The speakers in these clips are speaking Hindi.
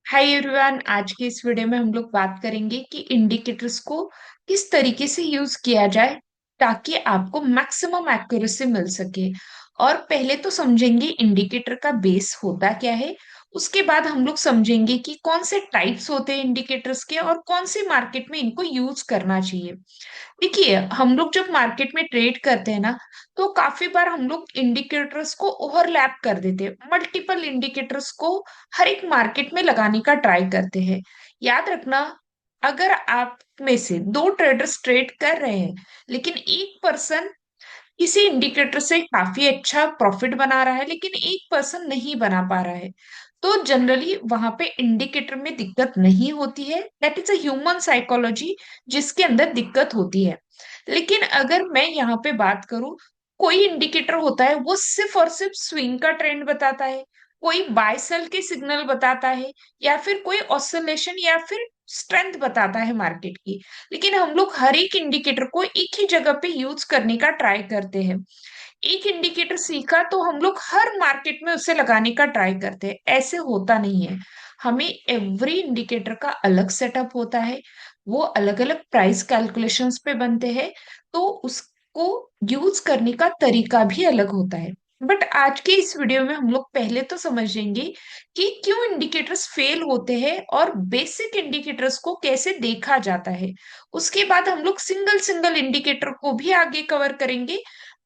Hi everyone. आज की इस वीडियो में हम लोग बात करेंगे कि इंडिकेटर्स को किस तरीके से यूज किया जाए ताकि आपको मैक्सिमम एक्यूरेसी मिल सके। और पहले तो समझेंगे इंडिकेटर का बेस होता क्या है। उसके बाद हम लोग समझेंगे कि कौन से टाइप्स होते हैं इंडिकेटर्स के और कौन सी मार्केट में इनको यूज करना चाहिए। देखिए, हम लोग जब मार्केट में ट्रेड करते हैं ना, तो काफी बार हम लोग इंडिकेटर्स को ओवरलैप कर देते हैं, मल्टीपल इंडिकेटर्स को हर एक मार्केट में लगाने का ट्राई करते हैं। याद रखना, अगर आप में से दो ट्रेडर्स ट्रेड कर रहे हैं लेकिन एक पर्सन किसी इंडिकेटर से काफी अच्छा प्रॉफिट बना रहा है लेकिन एक पर्सन नहीं बना पा रहा है, तो जनरली वहां पे इंडिकेटर में दिक्कत नहीं होती है। That is a human psychology जिसके अंदर दिक्कत होती है। लेकिन अगर मैं यहाँ पे बात करूं, कोई इंडिकेटर होता है वो सिर्फ और सिर्फ स्विंग का ट्रेंड बताता है, कोई बाय सेल के सिग्नल बताता है, या फिर कोई ऑसिलेशन या फिर स्ट्रेंथ बताता है मार्केट की। लेकिन हम लोग हर एक इंडिकेटर को एक ही जगह पे यूज करने का ट्राई करते हैं। एक इंडिकेटर सीखा तो हम लोग हर मार्केट में उसे लगाने का ट्राई करते हैं, ऐसे होता नहीं है। हमें एवरी इंडिकेटर का अलग सेटअप होता है, वो अलग अलग प्राइस कैलकुलेशंस पे बनते हैं, तो उसको यूज करने का तरीका भी अलग होता है। बट आज के इस वीडियो में हम लोग पहले तो समझेंगे कि क्यों इंडिकेटर्स फेल होते हैं और बेसिक इंडिकेटर्स को कैसे देखा जाता है। उसके बाद हम लोग सिंगल सिंगल इंडिकेटर को भी आगे कवर करेंगे।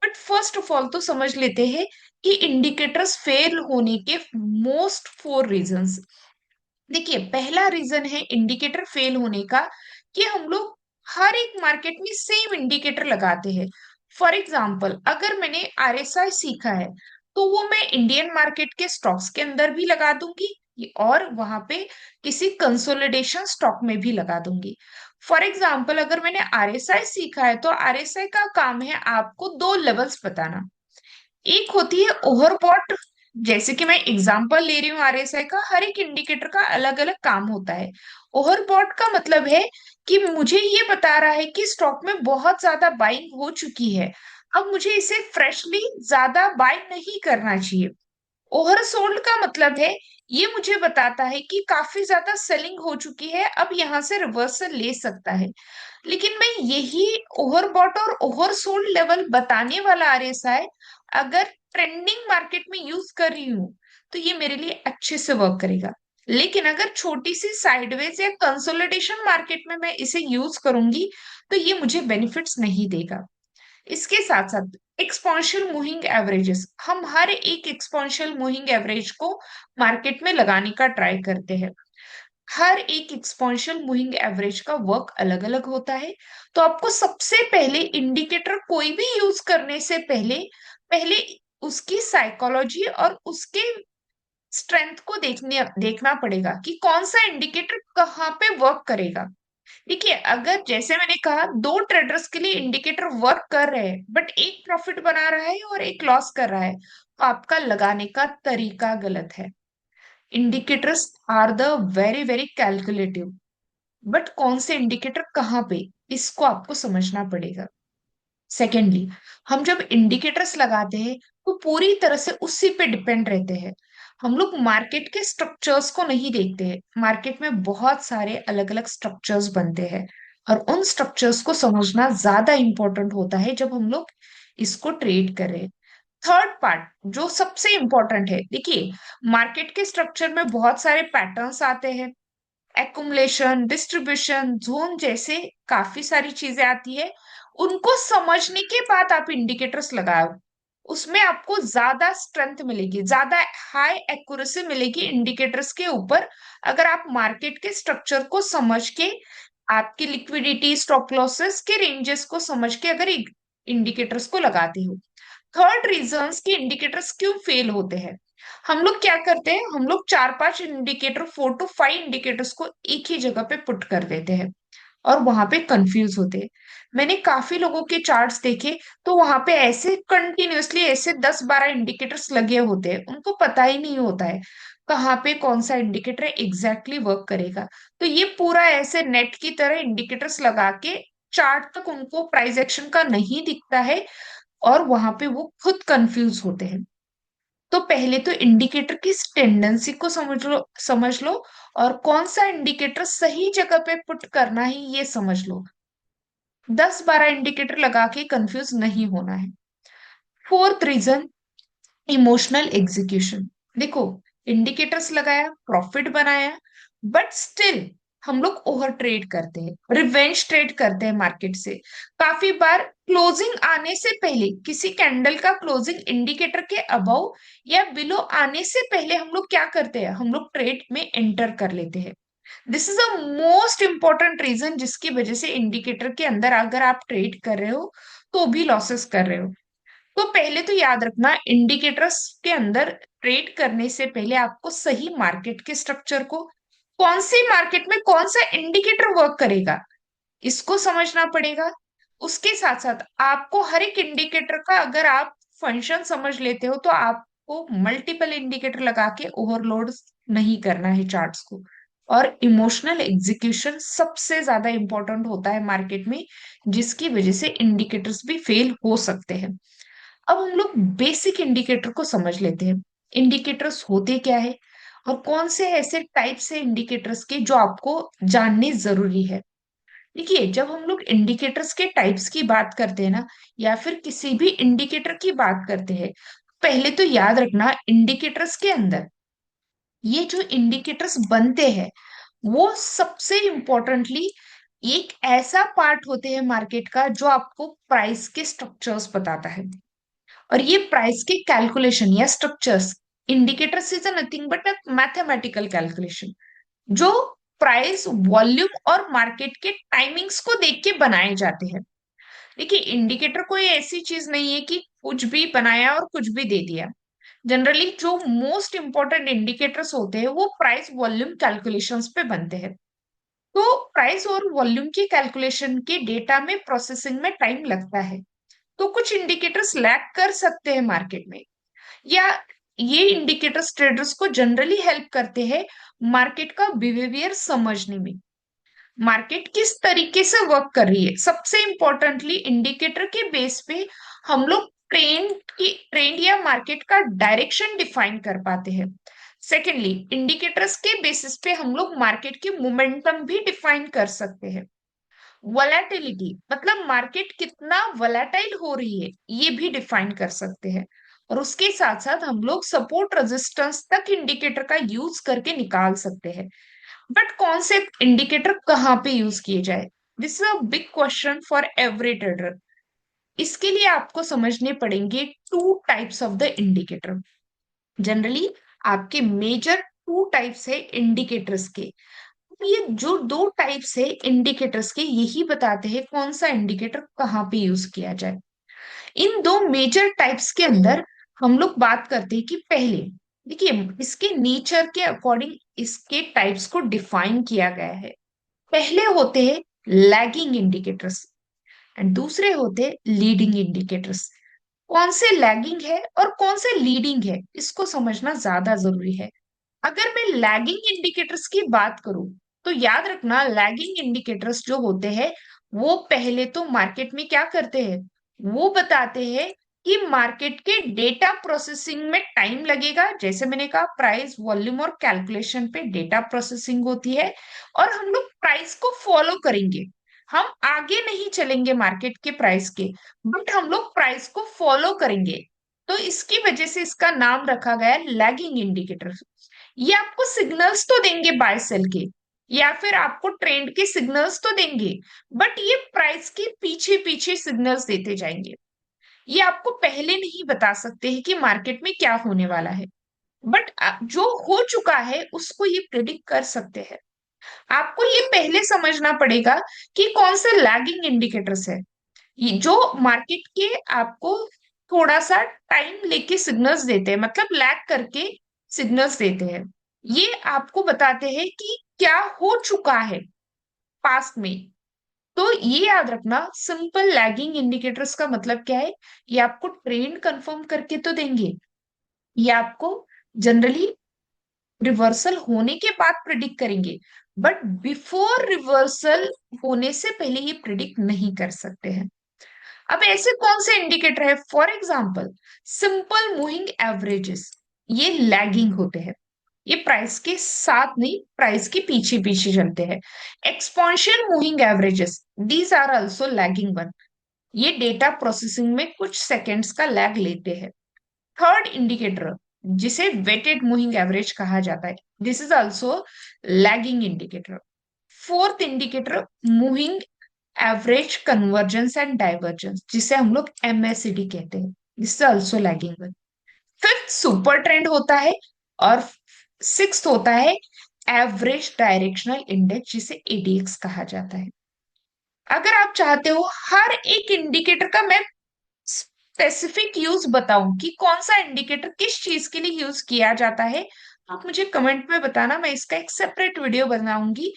बट फर्स्ट ऑफ ऑल तो समझ लेते हैं कि इंडिकेटर्स फेल होने के मोस्ट फोर रीजंस। देखिए, पहला रीजन है इंडिकेटर फेल होने का कि हम लोग हर एक मार्केट में सेम इंडिकेटर लगाते हैं। फॉर एग्जाम्पल, अगर मैंने आरएसआई सीखा है तो वो मैं इंडियन मार्केट के स्टॉक्स के अंदर भी लगा दूंगी और वहां पे किसी कंसोलिडेशन स्टॉक में भी लगा दूंगी। फॉर एग्जाम्पल, अगर मैंने आरएसआई सीखा है तो आरएसआई का काम है आपको दो लेवल्स बताना। एक होती है ओवरबॉट, जैसे कि मैं एग्जांपल ले रही हूँ आरएसआई का, हर एक इंडिकेटर का अलग अलग काम होता है। ओवरबॉट का मतलब है कि मुझे ये बता रहा है कि स्टॉक में बहुत ज्यादा बाइंग हो चुकी है, अब मुझे इसे फ्रेशली ज्यादा बाय नहीं करना चाहिए। ओवरसोल्ड का मतलब है ये मुझे बताता है कि काफी ज्यादा सेलिंग हो चुकी है, अब यहां से रिवर्सल ले सकता है। लेकिन मैं यही ओवरबॉट और ओवरसोल्ड लेवल बताने वाला आरएसआई अगर ट्रेंडिंग मार्केट में यूज कर रही हूँ तो ये मेरे लिए अच्छे से वर्क करेगा। लेकिन अगर छोटी सी साइडवेज या कंसोलिडेशन मार्केट में मैं इसे यूज करूंगी तो ये मुझे बेनिफिट्स नहीं देगा। इसके साथ साथ एक्सपोनेंशियल मूविंग एवरेजेस, हम हर एक एक्सपोनेंशियल मूविंग एवरेज को मार्केट में लगाने का ट्राई करते हैं। हर एक एक्सपोनेंशियल मूविंग एवरेज का वर्क अलग अलग होता है। तो आपको सबसे पहले इंडिकेटर कोई भी यूज करने से पहले पहले उसकी साइकोलॉजी और उसके स्ट्रेंथ को देखना पड़ेगा कि कौन सा इंडिकेटर कहाँ पे वर्क करेगा। देखिए, अगर जैसे मैंने कहा दो ट्रेडर्स के लिए इंडिकेटर वर्क कर रहे हैं बट एक प्रॉफिट बना रहा है और एक लॉस कर रहा है, तो आपका लगाने का तरीका गलत है। Indicators are the very very calculative, but कौन से इंडिकेटर कहाँ पे, इसको आपको समझना पड़ेगा। सेकेंडली, हम जब इंडिकेटर्स लगाते हैं तो पूरी तरह से उसी पे डिपेंड रहते हैं। हम लोग मार्केट के स्ट्रक्चर्स को नहीं देखते हैं। मार्केट में बहुत सारे अलग अलग स्ट्रक्चर्स बनते हैं और उन स्ट्रक्चर्स को समझना ज्यादा इंपॉर्टेंट होता है जब हम लोग इसको ट्रेड कर रहे हैं। थर्ड पार्ट जो सबसे इंपॉर्टेंट है, देखिए, मार्केट के स्ट्रक्चर में बहुत सारे पैटर्न्स आते हैं, एकुमुलेशन, डिस्ट्रीब्यूशन, जोन जैसे काफी सारी चीजें आती है। उनको समझने के बाद आप इंडिकेटर्स लगाओ, उसमें आपको ज्यादा स्ट्रेंथ मिलेगी, ज्यादा हाई एक्यूरेसी मिलेगी इंडिकेटर्स के ऊपर। अगर आप मार्केट के स्ट्रक्चर को समझ के, आपकी लिक्विडिटी, स्टॉप लॉसेस के रेंजेस को समझ के अगर इंडिकेटर्स को लगाते हो। थर्ड रीजंस कि इंडिकेटर्स क्यों फेल होते हैं, हम लोग क्या करते हैं, हम लोग चार पांच इंडिकेटर, 4 to 5 इंडिकेटर्स को एक ही जगह पे पुट कर देते हैं और वहां पे कंफ्यूज होते हैं। मैंने काफी लोगों के चार्ट्स देखे, तो वहां पे ऐसे कंटिन्यूअसली ऐसे 10-12 इंडिकेटर्स लगे होते हैं, उनको पता ही नहीं होता है कहाँ पे कौन सा इंडिकेटर एग्जैक्टली वर्क करेगा। तो ये पूरा ऐसे नेट की तरह इंडिकेटर्स लगा के चार्ट तक उनको प्राइस एक्शन का नहीं दिखता है और वहां पे वो खुद कंफ्यूज होते हैं। तो पहले तो इंडिकेटर की टेंडेंसी को समझ लो, और कौन सा इंडिकेटर सही जगह पे पुट करना है ये समझ लो। 10-12 इंडिकेटर लगा के कंफ्यूज नहीं होना है। Fourth reason, emotional execution. देखो, इंडिकेटर्स लगाया, प्रॉफिट बनाया, बट स्टिल हम लोग ओवर ट्रेड करते हैं, रिवेंज ट्रेड करते हैं मार्केट से। काफी बार क्लोजिंग आने से पहले, किसी कैंडल का क्लोजिंग इंडिकेटर के अबव या बिलो आने से पहले हम लोग क्या करते हैं, हम लोग ट्रेड में एंटर कर लेते हैं। This is a most important reason जिसकी वजह से इंडिकेटर के अंदर अगर आप ट्रेड कर रहे हो तो भी लॉसेस कर रहे हो। तो पहले तो याद रखना, इंडिकेटर्स के अंदर ट्रेड करने से पहले आपको सही मार्केट के स्ट्रक्चर को, कौन सी मार्केट में कौन सा इंडिकेटर वर्क करेगा, इसको समझना पड़ेगा। उसके साथ साथ आपको हर एक इंडिकेटर का अगर आप फंक्शन समझ लेते हो तो आपको मल्टीपल इंडिकेटर लगा के ओवरलोड नहीं करना है चार्ट्स को। और इमोशनल एग्जीक्यूशन सबसे ज्यादा इंपॉर्टेंट होता है मार्केट में, जिसकी वजह से इंडिकेटर्स भी फेल हो सकते हैं। अब हम लोग बेसिक इंडिकेटर को समझ लेते हैं। इंडिकेटर्स होते क्या है और कौन से ऐसे टाइप्स है इंडिकेटर्स के जो आपको जानने जरूरी है। देखिए, जब हम लोग इंडिकेटर्स के टाइप्स की बात करते हैं ना, या फिर किसी भी इंडिकेटर की बात करते हैं, पहले तो याद रखना इंडिकेटर्स के अंदर ये जो इंडिकेटर्स बनते हैं वो सबसे इम्पोर्टेंटली एक ऐसा पार्ट होते हैं मार्केट का जो आपको प्राइस के स्ट्रक्चर्स बताता है। और ये प्राइस के कैलकुलेशन या structures, indicators is nothing but a mathematical calculation जो प्राइस, वॉल्यूम और मार्केट के टाइमिंग्स को देख के बनाए जाते हैं। देखिए, इंडिकेटर कोई ऐसी चीज नहीं है कि कुछ भी बनाया और कुछ भी दे दिया। जनरली जो मोस्ट इंपॉर्टेंट इंडिकेटर्स होते हैं वो प्राइस वॉल्यूम कैलकुलेशंस पे बनते हैं। तो प्राइस और वॉल्यूम की कैलकुलेशन के डेटा में प्रोसेसिंग में टाइम लगता है। तो कुछ इंडिकेटर्स लैग कर सकते हैं मार्केट में, या ये इंडिकेटर्स ट्रेडर्स को जनरली हेल्प करते हैं मार्केट का बिहेवियर समझने में, मार्केट किस तरीके से वर्क कर रही है। सबसे इंपॉर्टेंटली इंडिकेटर के बेस पे हम लोग ट्रेंड या मार्केट का डायरेक्शन डिफाइन कर पाते हैं। सेकेंडली, इंडिकेटर्स के बेसिस पे हम लोग मार्केट की मोमेंटम भी डिफाइन कर सकते हैं। वोलेटिलिटी मतलब मार्केट कितना वोलेटाइल हो रही है ये भी डिफाइन कर सकते हैं। और उसके साथ साथ हम लोग सपोर्ट रेजिस्टेंस तक इंडिकेटर का यूज करके निकाल सकते हैं। बट कौन से इंडिकेटर कहाँ पे यूज किए जाए, this is a big question for every trader. इसके लिए आपको समझने पड़ेंगे two types of the indicator. Generally आपके मेजर टू टाइप्स है इंडिकेटर्स के। ये जो दो टाइप्स है इंडिकेटर्स के यही बताते हैं कौन सा इंडिकेटर कहाँ पे यूज किया जाए। इन दो मेजर टाइप्स के अंदर हम लोग बात करते हैं कि पहले, देखिए, इसके नेचर के अकॉर्डिंग इसके टाइप्स को डिफाइन किया गया है। पहले होते हैं लैगिंग इंडिकेटर्स एंड दूसरे होते हैं लीडिंग इंडिकेटर्स। कौन से लैगिंग है और कौन से लीडिंग है इसको समझना ज्यादा जरूरी है। अगर मैं लैगिंग इंडिकेटर्स की बात करूं तो याद रखना, लैगिंग इंडिकेटर्स जो होते हैं वो पहले तो मार्केट में क्या करते हैं, वो बताते हैं कि मार्केट के डेटा प्रोसेसिंग में टाइम लगेगा। जैसे मैंने कहा, प्राइस, वॉल्यूम और कैलकुलेशन पे डेटा प्रोसेसिंग होती है और हम लोग प्राइस को फॉलो करेंगे। हम आगे नहीं चलेंगे मार्केट के प्राइस के, बट हम लोग प्राइस को फॉलो करेंगे। तो इसकी वजह से इसका नाम रखा गया है लैगिंग इंडिकेटर। ये आपको सिग्नल्स तो देंगे बाय सेल के, या फिर आपको ट्रेंड के सिग्नल्स तो देंगे, बट ये प्राइस के पीछे पीछे सिग्नल्स देते जाएंगे। ये आपको पहले नहीं बता सकते हैं कि मार्केट में क्या होने वाला है, बट जो हो चुका है उसको ये प्रिडिक्ट कर सकते हैं। आपको ये पहले समझना पड़ेगा कि कौन से लैगिंग इंडिकेटर्स है, ये जो मार्केट के आपको थोड़ा सा टाइम लेके सिग्नल्स देते हैं, मतलब लैग करके सिग्नल्स देते हैं। ये आपको बताते हैं कि क्या हो चुका है पास्ट में। तो ये याद रखना, सिंपल लैगिंग इंडिकेटर्स का मतलब क्या है, ये आपको ट्रेंड कंफर्म करके तो देंगे, ये आपको जनरली रिवर्सल होने के बाद प्रिडिक्ट करेंगे, बट बिफोर रिवर्सल होने से पहले ये प्रिडिक्ट नहीं कर सकते हैं। अब ऐसे कौन से इंडिकेटर है, for example simple moving averages. ये लैगिंग होते हैं। ये प्राइस के साथ नहीं, प्राइस के पीछे पीछे चलते हैं। Exponential moving averages, these are also lagging one. ये डेटा प्रोसेसिंग में कुछ सेकंड्स का लैग लेते हैं। थर्ड इंडिकेटर, जिसे वेटेड मूविंग एवरेज कहा जाता है, this is also lagging indicator. Fourth indicator, moving average convergence and divergence, जिसे हम लोग एमएससीडी कहते हैं, this is also lagging. Fifth super trend होता है। और सिक्स्थ होता है एवरेज डायरेक्शनल इंडेक्स, जिसे एडीएक्स कहा जाता है। अगर आप चाहते हो हर एक इंडिकेटर का मैं स्पेसिफिक यूज बताऊं कि कौन सा इंडिकेटर किस चीज के लिए यूज किया जाता है, आप मुझे कमेंट में बताना, मैं इसका एक सेपरेट वीडियो बनाऊंगी,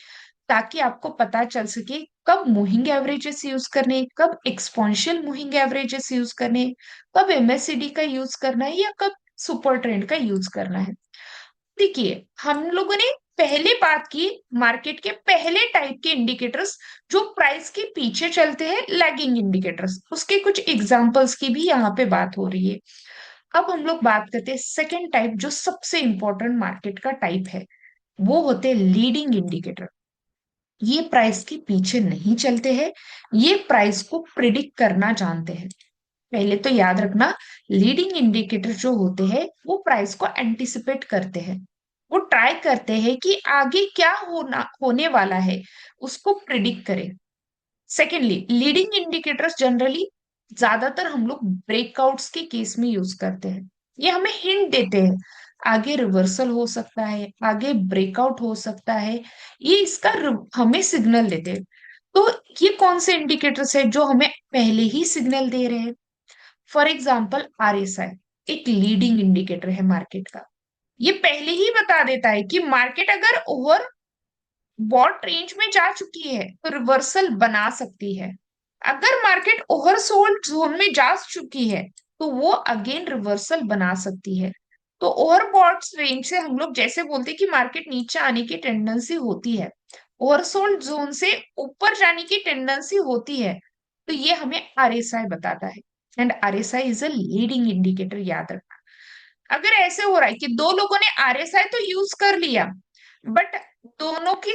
ताकि आपको पता चल सके कब मूविंग एवरेजेस यूज करने, कब एक्सपोनेंशियल मूविंग एवरेजेस यूज करने, कब एमएससीडी का यूज करना है, या कब सुपर ट्रेंड का यूज करना है। देखिए, हम लोगों ने पहले बात की मार्केट के पहले टाइप के इंडिकेटर्स, जो प्राइस के पीछे चलते हैं, लैगिंग इंडिकेटर्स, उसके कुछ एग्जांपल्स की भी यहाँ पे बात हो रही है। अब हम लोग बात करते हैं सेकेंड टाइप, जो सबसे इंपॉर्टेंट मार्केट का टाइप है, वो होते हैं लीडिंग इंडिकेटर। ये प्राइस के पीछे नहीं चलते हैं, ये प्राइस को प्रिडिक्ट करना जानते हैं। पहले तो याद रखना, लीडिंग इंडिकेटर जो होते हैं वो प्राइस को एंटिसिपेट करते हैं। वो ट्राई करते हैं कि आगे क्या होने वाला है, उसको प्रिडिक्ट करें। सेकेंडली, लीडिंग इंडिकेटर्स जनरली ज्यादातर हम लोग ब्रेकआउट्स के केस में यूज करते हैं। ये हमें हिंट देते हैं, आगे रिवर्सल हो सकता है, आगे ब्रेकआउट हो सकता है, ये इसका हमें सिग्नल देते हैं। तो ये कौन से इंडिकेटर्स है जो हमें पहले ही सिग्नल दे रहे हैं? फॉर एग्जाम्पल आरएसआई एक लीडिंग इंडिकेटर है मार्केट का। ये पहले ही बता देता है कि मार्केट अगर ओवर बॉट रेंज में जा चुकी है तो रिवर्सल बना सकती है। अगर मार्केट ओवरसोल्ड जोन में जा चुकी है तो वो अगेन रिवर्सल बना सकती है। तो ओवरबॉट रेंज से हम लोग जैसे बोलते हैं कि मार्केट नीचे आने की टेंडेंसी होती है, ओवरसोल्ड जोन से ऊपर जाने की टेंडेंसी होती है, तो ये हमें आरएसआई बताता है। And RSI is a leading indicator, याद रखना। अगर ऐसे हो रहा है कि दो लोगों ने आरएसआई तो यूज कर लिया, बट दोनों की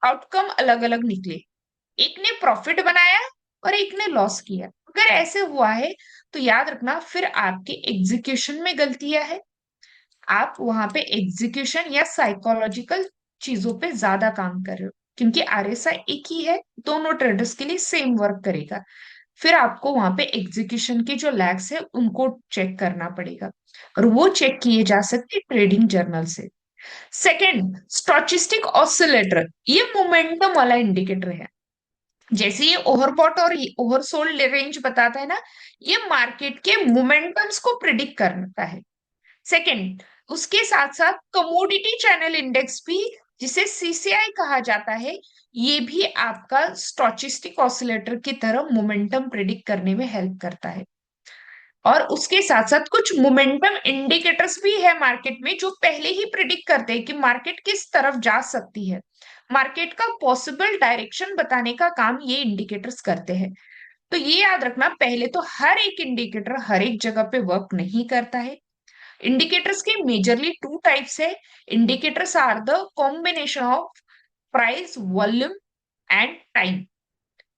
आउटकम अलग अलग निकले, एक ने प्रॉफिट बनाया और एक ने लॉस किया, अगर ऐसे हुआ है तो याद रखना फिर आपके एग्जीक्यूशन में गलतियां है। आप वहां पे एग्जीक्यूशन या साइकोलॉजिकल चीजों पे ज्यादा काम कर रहे हो, क्योंकि आरएसआई एक ही है, दोनों ट्रेडर्स के लिए सेम वर्क करेगा। फिर आपको वहां पे एग्जीक्यूशन के जो लैग्स है उनको चेक करना पड़ेगा, और वो चेक किए जा सकते ट्रेडिंग जर्नल से। सेकंड, स्टोचस्टिक ऑसिलेटर, ये मोमेंटम वाला इंडिकेटर है। जैसे ये ओवरबॉट और ओवरसोल्ड रेंज बताता है ना, ये मार्केट के मोमेंटम्स को प्रिडिक्ट करता है। सेकंड, उसके साथ साथ कमोडिटी चैनल इंडेक्स भी, जिसे सीसीआई कहा जाता है, ये भी आपका स्टोचस्टिक ऑसिलेटर की तरह मोमेंटम प्रिडिक्ट करने में हेल्प करता है। और उसके साथ साथ कुछ मोमेंटम इंडिकेटर्स भी है मार्केट में, जो पहले ही प्रिडिक्ट करते हैं कि मार्केट किस तरफ जा सकती है। मार्केट का पॉसिबल डायरेक्शन बताने का काम ये इंडिकेटर्स करते हैं। तो ये याद रखना, पहले तो हर एक इंडिकेटर हर एक जगह पे वर्क नहीं करता है। इंडिकेटर्स के मेजरली टू टाइप्स है। Indicators are the combination of price, volume and time.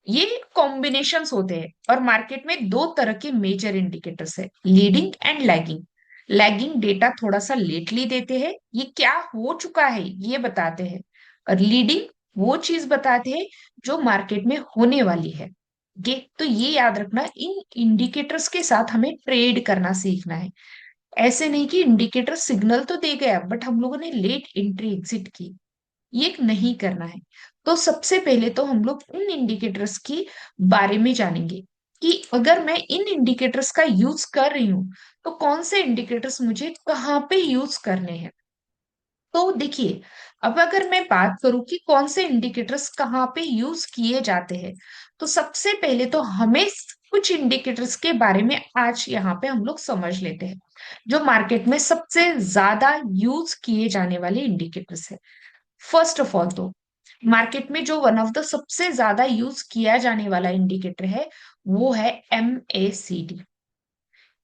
ये कॉम्बिनेशंस होते हैं, और मार्केट में दो तरह के मेजर इंडिकेटर्स है, leading and lagging. Lagging data थोड़ा सा लेटली देते हैं, ये क्या हो चुका है ये बताते हैं। और लीडिंग वो चीज बताते हैं जो मार्केट में होने वाली है। तो ये याद रखना, इन इंडिकेटर्स के साथ हमें ट्रेड करना सीखना है। ऐसे नहीं कि इंडिकेटर सिग्नल तो दे गया बट हम लोगों ने लेट एंट्री एग्जिट की, ये नहीं करना है। तो सबसे पहले तो हम लोग इन इंडिकेटर्स की बारे में जानेंगे कि अगर मैं इन इंडिकेटर्स का यूज कर रही हूं तो कौन से इंडिकेटर्स मुझे कहाँ पे यूज करने हैं। तो देखिए, अब अगर मैं बात करूं कि कौन से इंडिकेटर्स कहाँ पे यूज किए जाते हैं, तो सबसे पहले तो हमें कुछ इंडिकेटर्स के बारे में आज यहाँ पे हम लोग समझ लेते हैं, जो मार्केट में सबसे ज्यादा यूज किए जाने वाले इंडिकेटर्स है। फर्स्ट ऑफ ऑल तो मार्केट में जो वन ऑफ द सबसे ज्यादा यूज किया जाने वाला इंडिकेटर है, वो है एमएसीडी।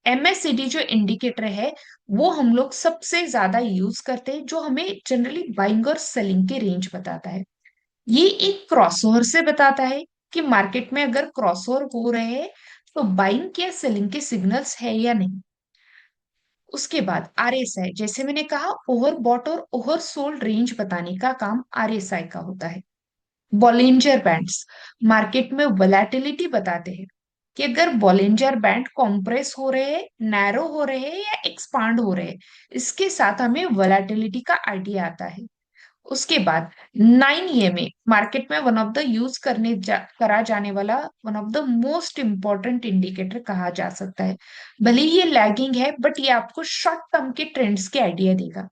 एमएसीडी जो इंडिकेटर है वो हम लोग सबसे ज्यादा यूज करते हैं, जो हमें जनरली बाइंग और सेलिंग के रेंज बताता है। ये एक क्रॉसओवर से बताता है कि मार्केट में अगर क्रॉसओवर हो रहे हैं तो बाइंग या सेलिंग के सिग्नल्स है या नहीं। उसके बाद आरएसआई, जैसे मैंने कहा, ओवर बॉट और ओवर सोल्ड रेंज बताने का काम आरएसआई का होता है। बॉलिंजर बैंड्स मार्केट में वोलेटिलिटी बताते हैं कि अगर बॉलिंजर बैंड कॉम्प्रेस हो रहे हैं, नैरो हो रहे हैं या एक्सपांड हो रहे हैं। इसके साथ हमें वोलेटिलिटी का आइडिया आता है। उसके बाद 9 EMA मार्केट में वन ऑफ द यूज करा जाने वाला one of the most important indicator कहा जा सकता है। भले ही ये लैगिंग है, बट ये आपको शॉर्ट टर्म के ट्रेंड्स के आइडिया देगा।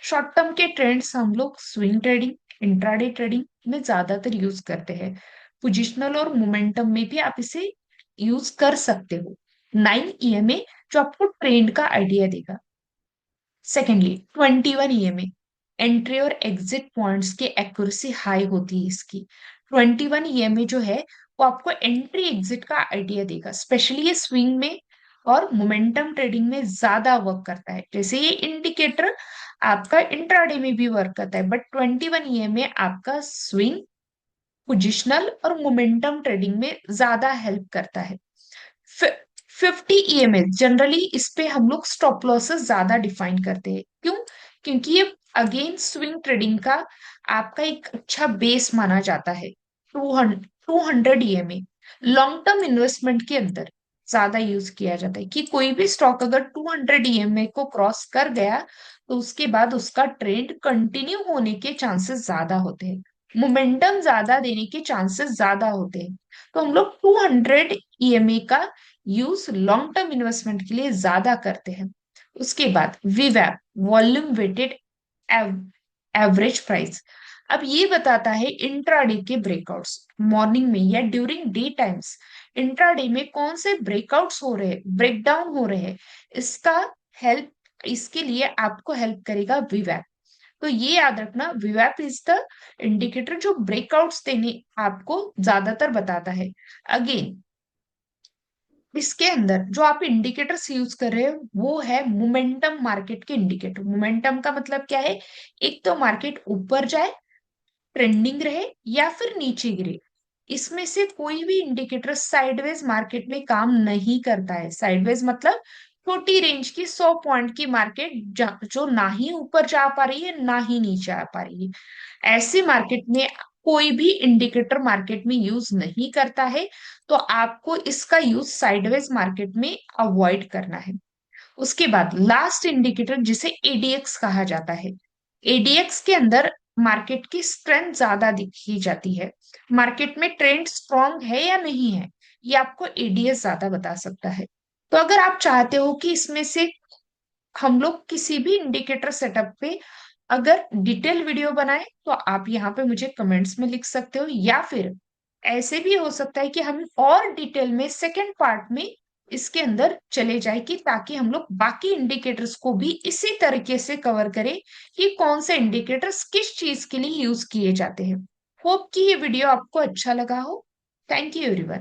शॉर्ट टर्म के ट्रेंड्स हम लोग स्विंग ट्रेडिंग, इंट्राडे ट्रेडिंग में ज्यादातर यूज करते हैं। पोजिशनल और मोमेंटम में भी आप इसे यूज कर सकते हो। 9 EMA जो आपको ट्रेंड का आइडिया देगा। सेकेंडली 21 EMA एंट्री और एग्जिट पॉइंट्स की एक्यूरेसी हाई होती है इसकी। 21 EMA जो है वो आपको एंट्री एग्जिट का आइडिया देगा, स्पेशली ये स्विंग में और मोमेंटम ट्रेडिंग में ज्यादा वर्क करता है। जैसे ये इंडिकेटर आपका इंट्राडे में भी वर्क करता है, बट 21 EMA आपका स्विंग, पोजिशनल और मोमेंटम ट्रेडिंग में ज्यादा हेल्प करता है। 50 EMA जनरली इस पे हम लोग स्टॉप लॉसेस ज्यादा डिफाइन करते हैं। क्यों? क्योंकि ये अगेन स्विंग ट्रेडिंग का आपका एक अच्छा बेस माना जाता है। 200 EMA लॉन्ग टर्म इन्वेस्टमेंट के अंदर ज्यादा यूज किया जाता है कि कोई भी स्टॉक अगर 200 EMA को क्रॉस कर गया तो उसके बाद उसका ट्रेंड कंटिन्यू होने के चांसेस ज्यादा होते हैं, मोमेंटम ज्यादा देने के चांसेस ज्यादा होते हैं। तो हम लोग 200 EMA का यूज लॉन्ग टर्म इन्वेस्टमेंट के लिए ज्यादा करते हैं। उसके बाद वीवैप वॉल्यूम वेटेड एवरेज प्राइस, अब ये बताता है इंट्राडे के ब्रेकआउट्स मॉर्निंग में या ड्यूरिंग डे टाइम्स। इंट्राडे में कौन से ब्रेकआउट्स हो रहे हैं, ब्रेकडाउन हो रहे हैं, इसका हेल्प, इसके लिए आपको हेल्प करेगा वीवैप। तो ये याद रखना, वीवैप इज द इंडिकेटर जो ब्रेकआउट्स देने आपको ज्यादातर बताता है। अगेन इसके अंदर जो आप इंडिकेटर्स यूज कर रहे हो वो है मोमेंटम मार्केट के इंडिकेटर। मोमेंटम का मतलब क्या है? एक तो मार्केट ऊपर जाए, ट्रेंडिंग रहे, या फिर नीचे गिरे। इसमें से कोई भी इंडिकेटर साइडवेज मार्केट में काम नहीं करता है। साइडवेज मतलब छोटी रेंज की 100 पॉइंट की मार्केट जो ना ही ऊपर जा पा रही है ना ही नीचे आ पा रही है, ऐसी मार्केट में कोई भी इंडिकेटर मार्केट में यूज नहीं करता है। तो आपको इसका यूज साइडवेज मार्केट में अवॉइड करना है। उसके बाद लास्ट इंडिकेटर जिसे एडीएक्स कहा जाता है। एडीएक्स के अंदर मार्केट की स्ट्रेंथ ज्यादा दिखी जाती है। मार्केट में ट्रेंड स्ट्रांग है या नहीं है, ये आपको एडीएक्स ज्यादा बता सकता है। तो अगर आप चाहते हो कि इसमें से हम लोग किसी भी इंडिकेटर सेटअप पे अगर डिटेल वीडियो बनाए तो आप यहाँ पे मुझे कमेंट्स में लिख सकते हो, या फिर ऐसे भी हो सकता है कि हम और डिटेल में सेकंड पार्ट में इसके अंदर चले जाए, कि ताकि हम लोग बाकी इंडिकेटर्स को भी इसी तरीके से कवर करें कि कौन से इंडिकेटर्स किस चीज के लिए यूज किए जाते हैं। होप कि ये वीडियो आपको अच्छा लगा हो। Thank you everyone.